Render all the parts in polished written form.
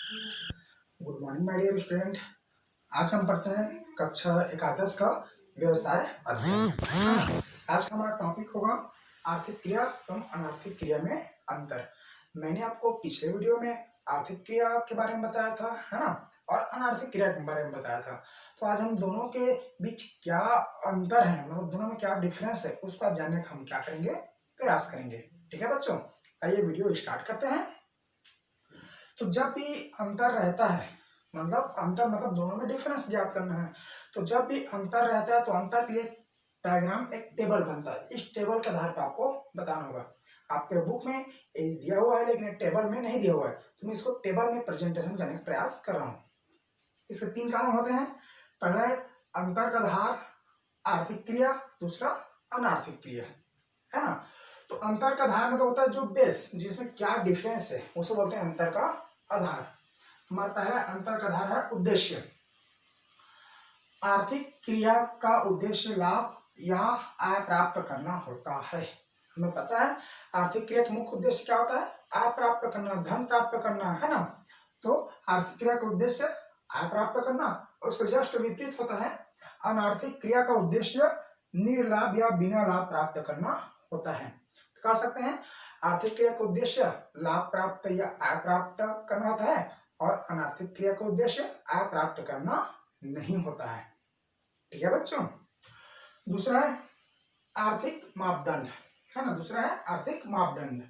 Good morning my dear student. आज हम पढ़ते हैं कक्षा एकादश का व्यवसाय अध्ययन। आज का हमारा टॉपिक होगा आर्थिक क्रिया एवं अनार्थिक क्रिया में अंतर। मैंने आपको पिछले वीडियो में आर्थिक क्रिया के बारे में बताया था, है ना, और अनार्थिक क्रिया के बारे में बताया था। तो आज हम दोनों के बीच क्या अंतर है, मतलब दोनों में क्या डिफरेंस है, उसको जानने का हम क्या करेंगे, प्रयास करेंगे। ठीक है बच्चों, आइए वीडियो स्टार्ट करते हैं। तो जब भी अंतर रहता है, मतलब अंतर मतलब दोनों में डिफरेंस ज्ञात करना है। तो जब भी अंतर रहता है तो अंतर के लिए डायग्राम एक टेबल बनता है। इस टेबल के आधार पर आपको बताना होगा। आपके बुक में ये दिया हुआ है लेकिन टेबल में नहीं दिया हुआ है, तो मैं इसको टेबल में प्रेजेंटेशन करने का प्रयास कर रहा हूँ। इसके 3 कारण होते हैं। पहला अंतर का आधार आर्थिक क्रिया, दूसरा अनार्थिक क्रिया, है ना। तो अंतर का आधार मतलब होता है जो बेस, जिसमें क्या डिफरेंस है, उसे बोलते हैं अंतर का आधार। हमारा पहला अंतर का आधार है उद्देश्य। आर्थिक क्रिया का उद्देश्य लाभ या आय प्राप्त करना होता है। हमें पता है आर्थिक क्रिया का मुख्य उद्देश्य क्या होता है, आय प्राप्त करना, धन प्राप्त करना, है ना। तो आर्थिक क्रिया का उद्देश्य आय प्राप्त करना, और उसके जस्ट विपरीत होता है अनार्थिक क्रिया का उद्देश्य निर्लाभ या बिना लाभ प्राप्त करना होता है। तो कह सकते हैं आर्थिक क्रिया का उद्देश्य लाभ प्राप्त या आय प्राप्त करना होता है, और अनार्थिक क्रिया का उद्देश्य आय प्राप्त करना नहीं होता है। ठीक है बच्चों। दूसरा है आर्थिक मापदंड, है ना। दूसरा है आर्थिक मापदंड।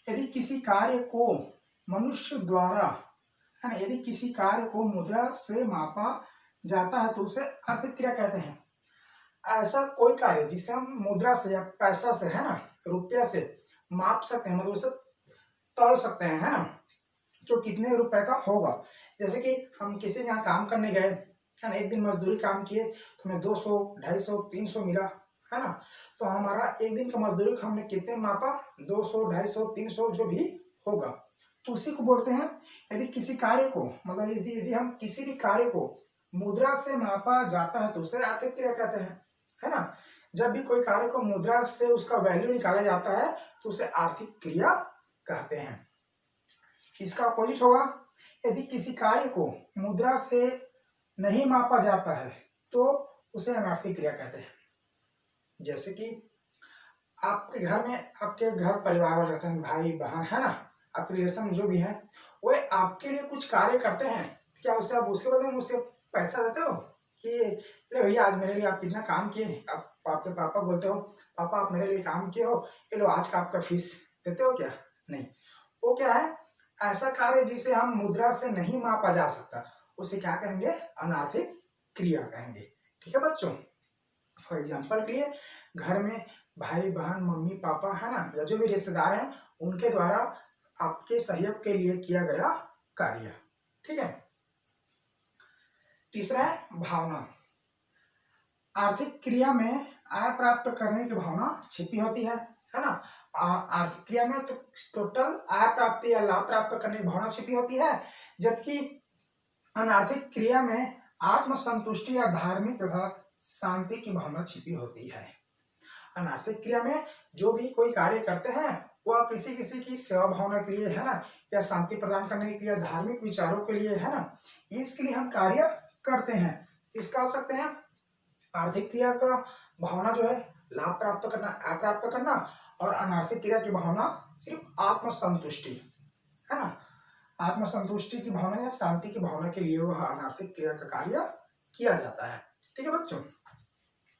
यदि किसी कार्य को मनुष्य द्वारा, है ना, यदि किसी कार्य को मुद्रा से मापा जाता है तो उसे आर्थिक क्रिया कहते हैं। ऐसा कोई कार्य जिसे हम मुद्रा से या पैसा से, है ना, रुपया से माप सकते हैं, मतलब उसे तौल सकते हैं, है ना, तो कितने रुपए का होगा। जैसे कि हम किसी के यहाँ काम करने गए, है ना, एक दिन मजदूरी काम किए तो हमें 200, 250, 300 मिला, है ना। तो हमारा एक दिन का मजदूरी को हमने कितने मापा, 200, 250, 300 जो भी होगा, तो उसी को बोलते हैं। यदि किसी कार्य को, मतलब यदि हम किसी भी कार्य को मुद्रा से मापा जाता है तो उसे आर्थिक क्रिया कहते हैं, है ना। जब भी कोई कार्य को मुद्रा से उसका वैल्यू निकाला जाता है तो उसे आर्थिक क्रिया कहते हैं। इसका अपोजिट होगा, यदि किसी कार्य को मुद्रा से नहीं मापा जाता है तो उसे अनार्थिक क्रिया कहते हैं। जैसे कि आपके घर में, आपके घर परिवार वाले रहते हैं, भाई बहन, है ना, आपके रिलेशन जो भी है, वो आपके लिए कुछ कार्य करते हैं, क्या उसे आप उसके बदले में उसे पैसा देते हो कि ले भैया आज मेरे लिए आप कितना काम किए। आप आपके पापा बोलते हो पापा आप मेरे लिए काम किए हो, ये लो आज का आपका फीस, देते हो क्या? नहीं। वो क्या है, ऐसा कार्य जिसे हम मुद्रा से नहीं मापा जा सकता, उसे क्या कहेंगे, अनार्थिक क्रिया कहेंगे। ठीक है बच्चों। फॉर एग्जाम्पल के लिए घर में भाई बहन मम्मी पापा, है ना, या जो भी रिश्तेदार हैं, उनके द्वारा आपके सहयोग के लिए किया गया कार्य। ठीक है। तीसरा है भावना। आर्थिक क्रिया में आय प्राप्त करने की भावना छिपी होती है ना। आर्थिक क्रिया में तो टोटल आय प्राप्ति या लाभ प्राप्त करने की भावना छिपी होती है, जबकि अनार्थिक क्रिया में आत्मसंतुष्टि या धार्मिक तथा शांति की भावना छिपी होती है। अनार्थिक क्रिया में जो भी कोई कार्य करते हैं वह किसी किसी की सेवा भावना के लिए, है ना, या शांति प्रदान करने के लिए, धार्मिक विचारों के लिए, है ना, इसके लिए हम कार्य करते हैं। इसका कह सकते हैं आर्थिक क्रिया का भावना जो है लाभ प्राप्त करना, आय प्राप्त करना, और अनार्थिक क्रिया की भावना सिर्फ आत्मसंतुष्टि, है ना, आत्मसंतुष्टि की भावना या शांति की भावना के लिए वह अनार्थिक क्रिया का कार्य किया जाता है। ठीक है बच्चों।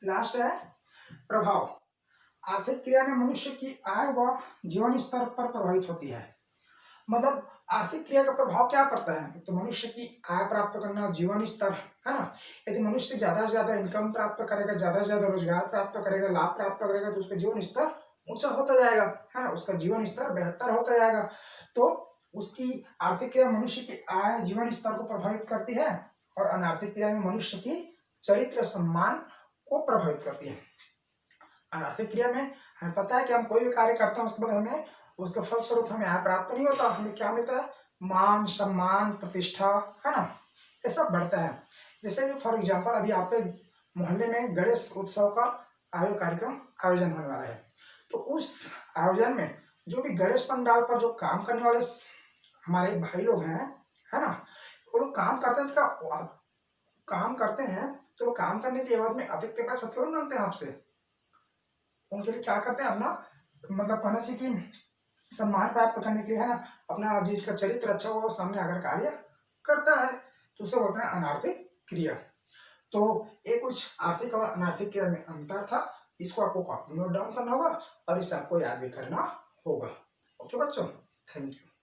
लास्ट है प्रभाव। आर्थिक क्रिया में मनुष्य की आय व जीवन स्तर पर प्रभावित होती है। मतलब आर्थिक क्रिया का प्रभाव क्या पड़ता है, तो मनुष्य की आय प्राप्त करना, जीवन स्तर, है ना। यदि मनुष्य ज्यादा से ज्यादा इनकम प्राप्त करेगा, ज्यादा से ज्यादा रोजगार प्राप्त करेगा, लाभ प्राप्त करेगा, तो उसका जीवन स्तर ऊंचा होता जाएगा, है ना, उसका जीवन स्तर बेहतर होता जाएगा। तो उसकी आर्थिक क्रिया मनुष्य की आय जीवन स्तर को प्रभावित करती है, और अनार्थिक क्रिया में मनुष्य की चरित्र सम्मान को प्रभावित करती है। अनार्थिक क्रिया में हमें पता है कि हम कोई भी कार्य करते हैं उसके बाद हमें उसके फलस्वरूप हमें आय प्राप्त नहीं होता, हमें क्या मिलता है, मान सम्मान प्रतिष्ठा, है ना, ये सब बढ़ता है। जैसे कि फॉर एग्जांपल अभी आपके मोहल्ले में गणेश उत्सव का कार्यक्रम आयोजन होने वाला है, तो उस आयोजन में जो भी गणेश पंडाल पर जो काम करने वाले हमारे भाई लोग हैं, है ना। वो लोग काम करते हैं काम करते हैं तो काम करने के बाद में अधिक पैसा थोड़ी मांगते हैं आपसे। उनके लिए क्या करते हैं, अपना मतलब कहना चाहिए कि सम्मान प्राप्त करने के लिए, है ना, अपना जिसका चरित्र अच्छा हो सामने अगर कार्य करता है तो उसे बोलते हैं अनार्थिक क्रिया। तो ये कुछ आर्थिक और अनार्थिक क्रिया में अंतर था, इसको आपको कॉपी नोट डाउन करना होगा और इसे आपको याद भी करना होगा। ओके बच्चों, थैंक यू।